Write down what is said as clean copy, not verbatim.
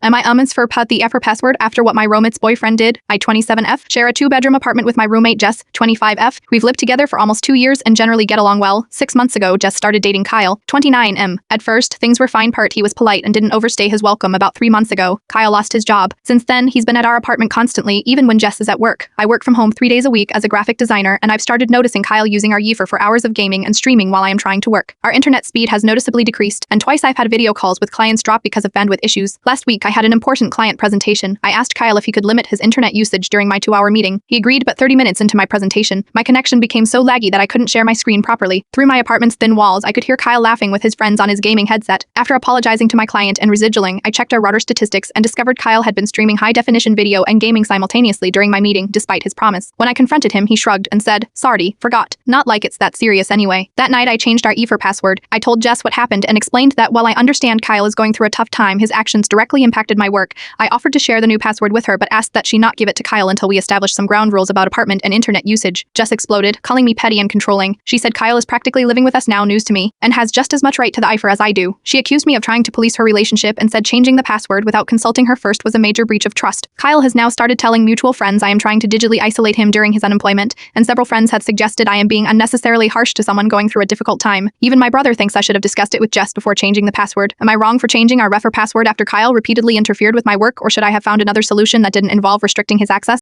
Am I as for put the effort password after what my roommate's boyfriend did? I 27F share a 2-bedroom apartment with my roommate Jess, 25F. We've lived together for almost 2 years and generally get along well. 6 months ago, Jess started dating Kyle, 29M. At first, things were fine. He was polite and didn't overstay his welcome. About 3 months ago, Kyle lost his job. Since then, he's been at our apartment constantly, even when Jess is at work. I work from home 3 days a week as a graphic designer, and I've started noticing Kyle using our WiFi for hours of gaming and streaming while I am trying to work. Our internet speed has noticeably decreased, and twice I've had video calls with clients drop because of bandwidth issues. Last week, I had an important client presentation. I asked Kyle if he could limit his internet usage during my 2-hour meeting. He agreed, but 30 minutes into my presentation, my connection became so laggy that I couldn't share my screen properly. Through my apartment's thin walls, I could hear Kyle laughing with his friends on his gaming headset. After apologizing to my client and residualing, I checked our router statistics and discovered Kyle had been streaming high-definition video and gaming simultaneously during my meeting, despite his promise. When I confronted him, he shrugged and said, "Sorry, forgot. Not like it's that serious anyway." That night, I changed our WiFi password. I told Jess what happened and explained that while I understand Kyle is going through a tough time, his actions directly impacted my work. I offered to share the new password with her, but asked that she not give it to Kyle until we established some ground rules about apartment and internet usage. Jess exploded, calling me petty and controlling. She said Kyle is practically living with us now, news to me, and has just as much right to the WiFi as I do. She accused me of trying to police her relationship and said changing the password without consulting her first was a major breach of trust. Kyle has now started telling mutual friends I am trying to digitally isolate him during his unemployment, and several friends had suggested I am being unnecessarily harsh to someone going through a difficult time. Even my brother thinks I should have discussed it with Jess before changing the password. Am I wrong for changing our WiFi password after Kyle repeatedly interfered with my work, or should I have found another solution that didn't involve restricting his access?